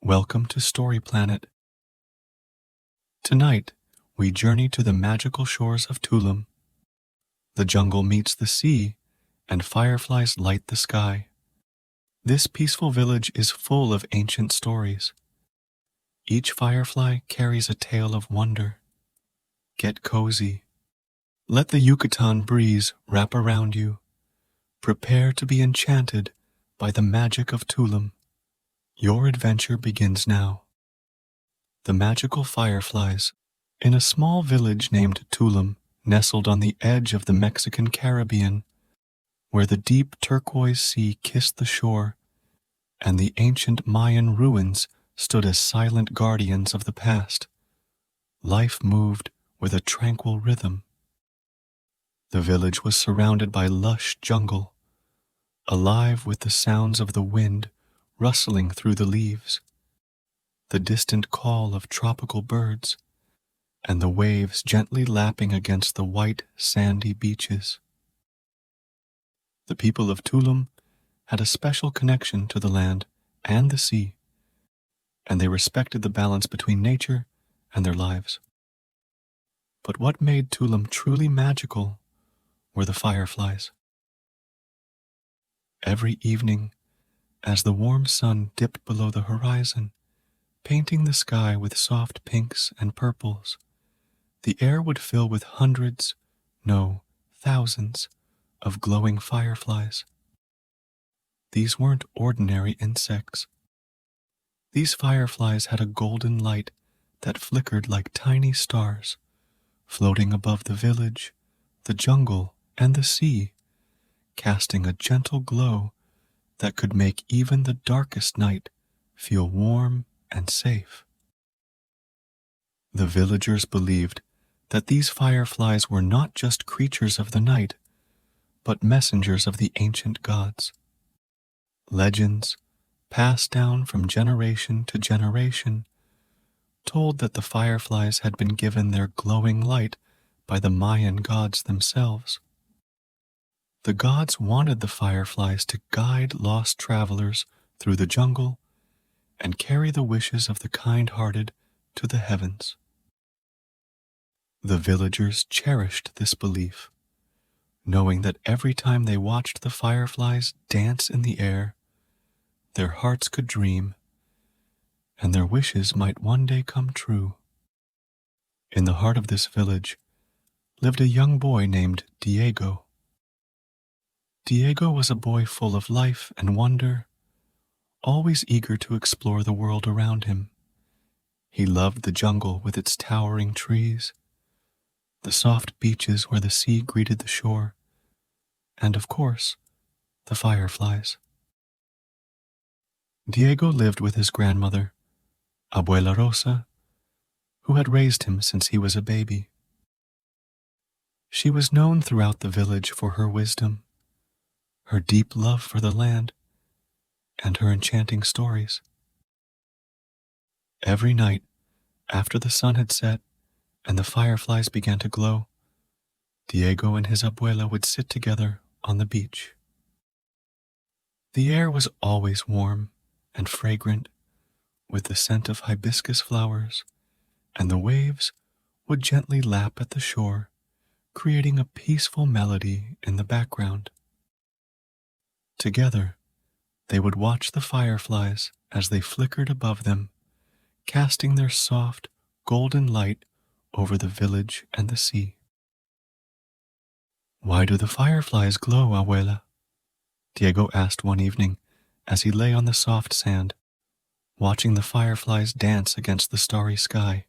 Welcome to Story Planet. Tonight, we journey to the magical shores of Tulum. The jungle meets the sea, and fireflies light the sky. This peaceful village is full of ancient stories. Each firefly carries a tale of wonder. Get cozy. Let the Yucatan breeze wrap around you. Prepare to be enchanted by the magic of Tulum. Your adventure begins now. The magical fireflies. In a small village named Tulum, nestled on the edge of the Mexican Caribbean, where the deep turquoise sea kissed the shore, and the ancient Mayan ruins stood as silent guardians of the past, life moved with a tranquil rhythm. The village was surrounded by lush jungle, alive with the sounds of the wind rustling through the leaves, the distant call of tropical birds, and the waves gently lapping against the white, sandy beaches. The people of Tulum had a special connection to the land and the sea, and they respected the balance between nature and their lives. But what made Tulum truly magical were the fireflies. Every evening, as the warm sun dipped below the horizon, painting the sky with soft pinks and purples, the air would fill with hundreds, no, thousands, of glowing fireflies. These weren't ordinary insects. These fireflies had a golden light that flickered like tiny stars, floating above the village, the jungle, and the sea, casting a gentle glow that could make even the darkest night feel warm and safe. The villagers believed that these fireflies were not just creatures of the night, but messengers of the ancient gods. Legends, passed down from generation to generation, told that the fireflies had been given their glowing light by the Mayan gods themselves. The gods wanted the fireflies to guide lost travelers through the jungle and carry the wishes of the kind-hearted to the heavens. The villagers cherished this belief, knowing that every time they watched the fireflies dance in the air, their hearts could dream, and their wishes might one day come true. In the heart of this village lived a young boy named Diego. Diego was a boy full of life and wonder, always eager to explore the world around him. He loved the jungle with its towering trees, the soft beaches where the sea greeted the shore, and of course, the fireflies. Diego lived with his grandmother, Abuela Rosa, who had raised him since he was a baby. She was known throughout the village for her wisdom, her deep love for the land, and her enchanting stories. Every night, after the sun had set and the fireflies began to glow, Diego and his abuela would sit together on the beach. The air was always warm and fragrant, with the scent of hibiscus flowers, and the waves would gently lap at the shore, creating a peaceful melody in the background. Together, they would watch the fireflies as they flickered above them, casting their soft, golden light over the village and the sea. "Why do the fireflies glow, abuela?" Diego asked one evening as he lay on the soft sand, watching the fireflies dance against the starry sky.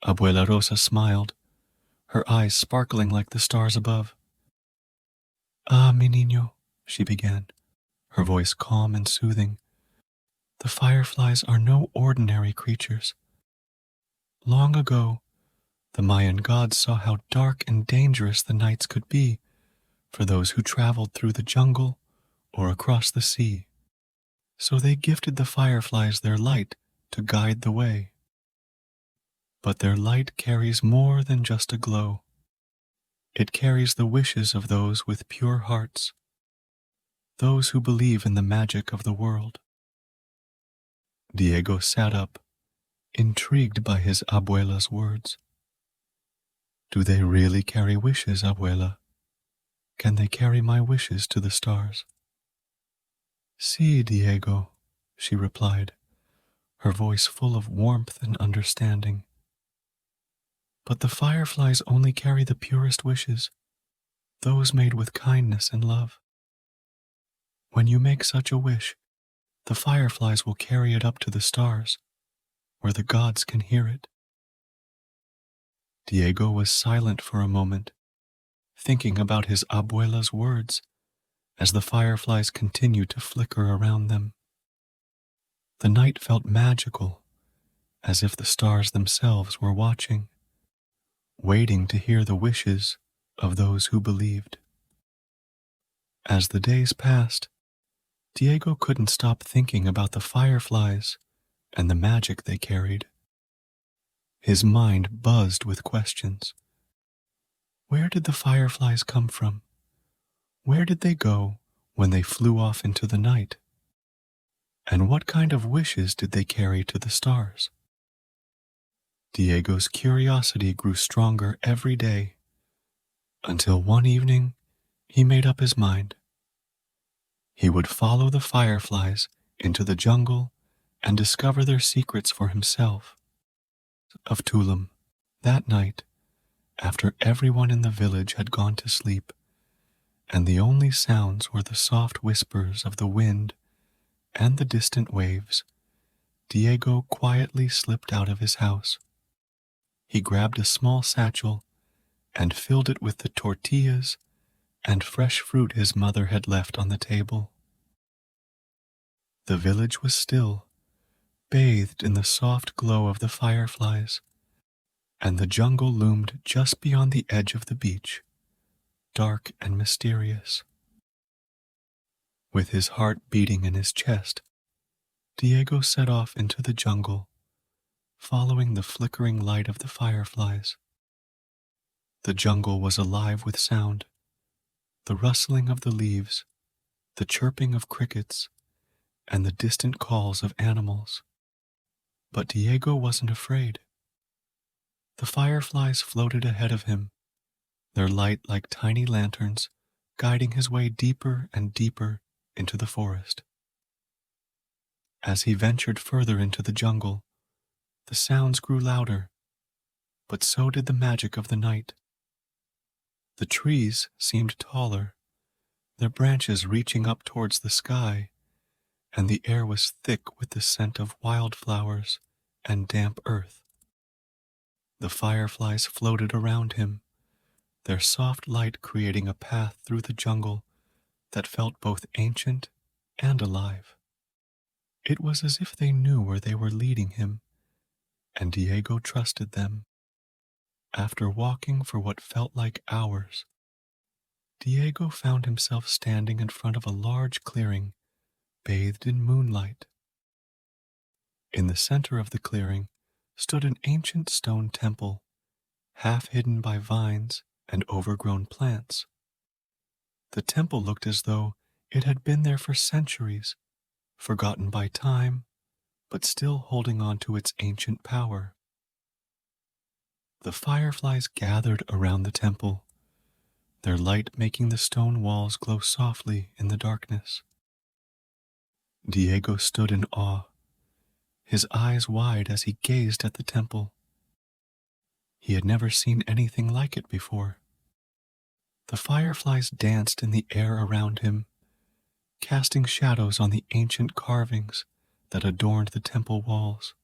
Abuela Rosa smiled, her eyes sparkling like the stars above. "Ah, mi niño," she began, her voice calm and soothing. "The fireflies are no ordinary creatures. Long ago, the Mayan gods saw how dark and dangerous the nights could be for those who traveled through the jungle or across the sea. So they gifted the fireflies their light to guide the way. But their light carries more than just a glow. It carries the wishes of those with pure hearts, those who believe in the magic of the world. Diego sat up, intrigued by his abuela's words. Do they really carry wishes, abuela? Can they carry my wishes to the stars? Sí, Diego, she replied, her voice full of warmth and understanding. But the fireflies only carry the purest wishes, those made with kindness and love. When you make such a wish, the fireflies will carry it up to the stars, where the gods can hear it. Diego was silent for a moment, thinking about his abuela's words as the fireflies continued to flicker around them. The night felt magical, as if the stars themselves were watching, waiting to hear the wishes of those who believed. As the days passed, Diego couldn't stop thinking about the fireflies and the magic they carried. His mind buzzed with questions. Where did the fireflies come from? Where did they go when they flew off into the night? And what kind of wishes did they carry to the stars? Diego's curiosity grew stronger every day, until one evening he made up his mind. He would follow the fireflies into the jungle and discover their secrets for himself. Of Tulum, that night, after everyone in the village had gone to sleep, and the only sounds were the soft whispers of the wind and the distant waves, Diego quietly slipped out of his house. He grabbed a small satchel and filled it with the tortillas and fresh fruit his mother had left on the table. The village was still, bathed in the soft glow of the fireflies, and the jungle loomed just beyond the edge of the beach, dark and mysterious. With his heart beating in his chest, Diego set off into the jungle, following the flickering light of the fireflies. The jungle was alive with sound, the rustling of the leaves, the chirping of crickets, and the distant calls of animals. But Diego wasn't afraid. The fireflies floated ahead of him, their light like tiny lanterns, guiding his way deeper and deeper into the forest. As he ventured further into the jungle, the sounds grew louder, but so did the magic of the night. The trees seemed taller, their branches reaching up towards the sky, and the air was thick with the scent of wildflowers and damp earth. The fireflies floated around him, their soft light creating a path through the jungle that felt both ancient and alive. It was as if they knew where they were leading him, and Diego trusted them. After walking for what felt like hours, Diego found himself standing in front of a large clearing, bathed in moonlight. In the center of the clearing stood an ancient stone temple, half hidden by vines and overgrown plants. The temple looked as though it had been there for centuries, forgotten by time, but still holding on to its ancient power. The fireflies gathered around the temple, their light making the stone walls glow softly in the darkness. Diego stood in awe, his eyes wide as he gazed at the temple. He had never seen anything like it before. The fireflies danced in the air around him, casting shadows on the ancient carvings that adorned the temple walls.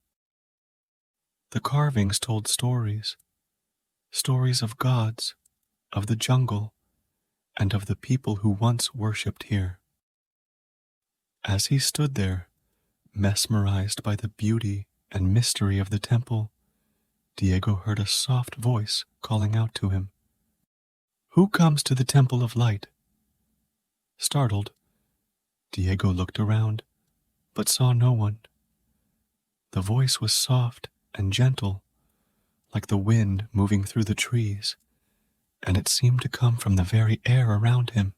The carvings told stories of gods, of the jungle, and of the people who once worshipped here. As he stood there, mesmerized by the beauty and mystery of the temple, Diego heard a soft voice calling out to him. "Who comes to the Temple of Light?" Startled, Diego looked around, but saw no one. The voice was soft and gentle, like the wind moving through the trees, and it seemed to come from the very air around him.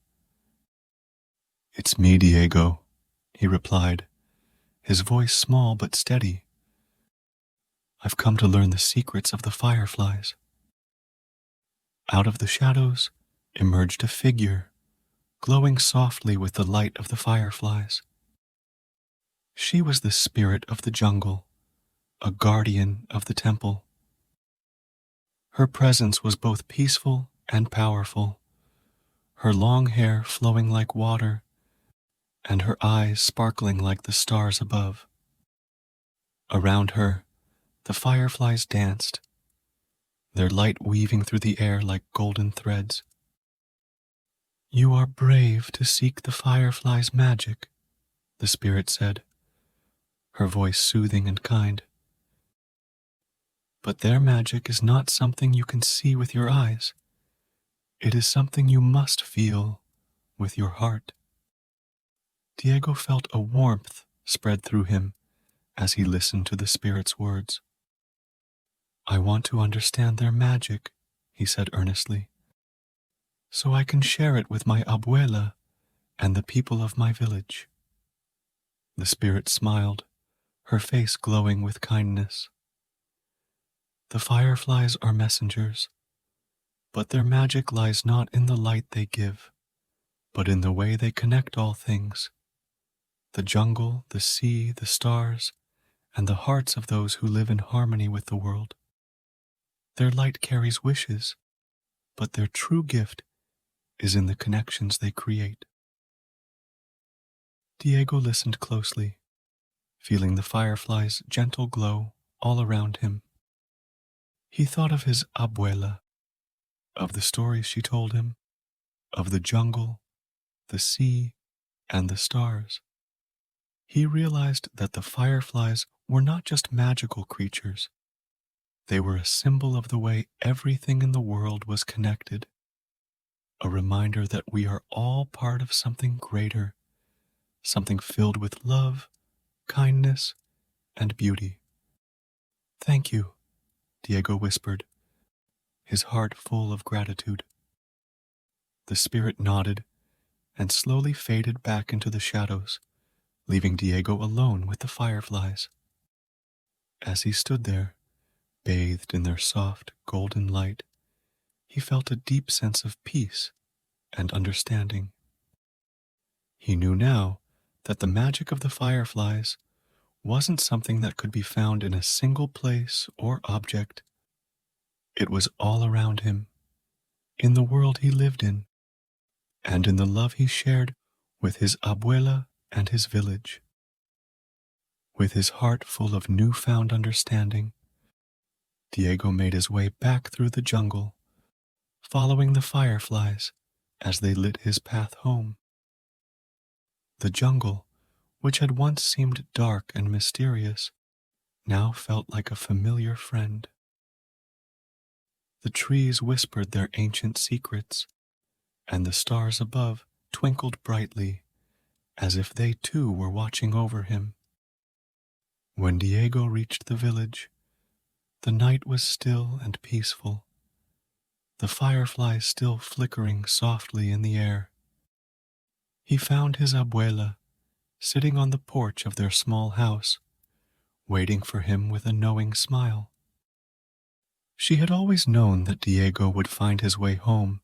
"It's me, Diego," he replied, his voice small but steady. "I've come to learn the secrets of the fireflies." Out of the shadows emerged a figure, glowing softly with the light of the fireflies. She was the spirit of the jungle, a guardian of the temple. Her presence was both peaceful and powerful, her long hair flowing like water, and her eyes sparkling like the stars above. Around her, the fireflies danced, their light weaving through the air like golden threads. "You are brave to seek the fireflies' magic," the spirit said, her voice soothing and kind. "But their magic is not something you can see with your eyes. It is something you must feel with your heart." Diego felt a warmth spread through him as he listened to the spirit's words. "I want to understand their magic," he said earnestly, "so I can share it with my abuela and the people of my village." The spirit smiled, her face glowing with kindness. "The fireflies are messengers, but their magic lies not in the light they give, but in the way they connect all things: the jungle, the sea, the stars, and the hearts of those who live in harmony with the world. Their light carries wishes, but their true gift is in the connections they create." Diego listened closely, feeling the fireflies' gentle glow all around him. He thought of his abuela, of the stories she told him, of the jungle, the sea, and the stars. He realized that the fireflies were not just magical creatures. They were a symbol of the way everything in the world was connected, a reminder that we are all part of something greater, something filled with love, kindness, and beauty. "Thank you," Diego whispered, his heart full of gratitude. The spirit nodded and slowly faded back into the shadows, leaving Diego alone with the fireflies. As he stood there, bathed in their soft, golden light, he felt a deep sense of peace and understanding. He knew now that the magic of the fireflies wasn't something that could be found in a single place or object. It was all around him, in the world he lived in, and in the love he shared with his abuela and his village. With his heart full of newfound understanding, Diego made his way back through the jungle, following the fireflies as they lit his path home. The jungle, which had once seemed dark and mysterious, now felt like a familiar friend. The trees whispered their ancient secrets, and the stars above twinkled brightly, as if they too were watching over him. When Diego reached the village, the night was still and peaceful, the fireflies still flickering softly in the air. He found his abuela sitting on the porch of their small house, waiting for him with a knowing smile. She had always known that Diego would find his way home,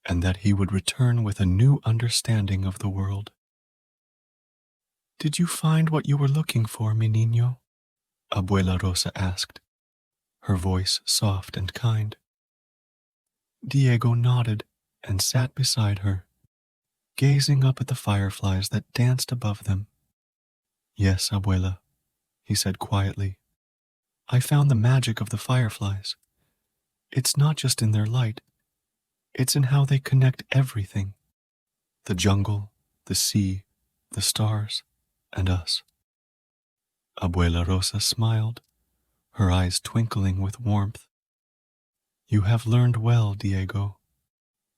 and that he would return with a new understanding of the world. "Did you find what you were looking for, mi niño?" Abuela Rosa asked, her voice soft and kind. Diego nodded and sat beside her, gazing up at the fireflies that danced above them. "Yes, abuela," he said quietly. "I found the magic of the fireflies. It's not just in their light, it's in how they connect everything: the jungle, the sea, the stars, and us." Abuela Rosa smiled, her eyes twinkling with warmth. "You have learned well, Diego.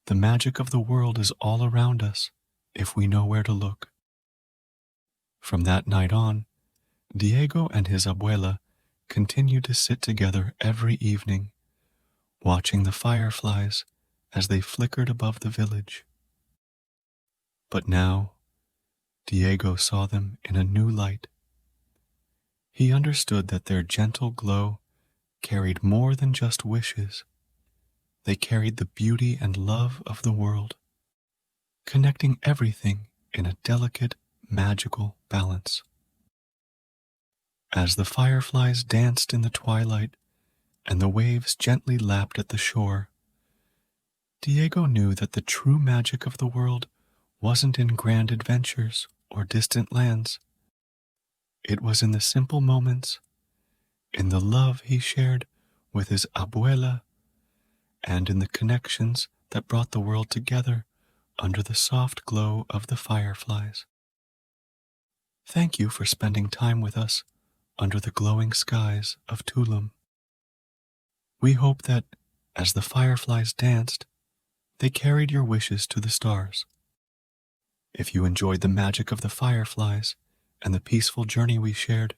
The magic of the world is all around us, if we know where to look." From that night on, Diego and his abuela continued to sit together every evening, watching the fireflies as they flickered above the village. But now, Diego saw them in a new light. He understood that their gentle glow carried more than just wishes. They carried the beauty and love of the world, connecting everything in a delicate, magical balance. As the fireflies danced in the twilight and the waves gently lapped at the shore, Diego knew that the true magic of the world wasn't in grand adventures or distant lands. It was in the simple moments, in the love he shared with his abuela, and in the connections that brought the world together under the soft glow of the fireflies. Thank you for spending time with us under the glowing skies of Tulum. We hope that, as the fireflies danced, they carried your wishes to the stars. If you enjoyed the magic of the fireflies and the peaceful journey we shared,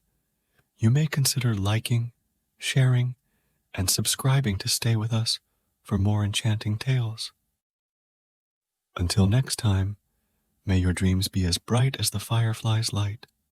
you may consider liking, sharing, and subscribing to stay with us for more enchanting tales. Until next time, may your dreams be as bright as the firefly's light.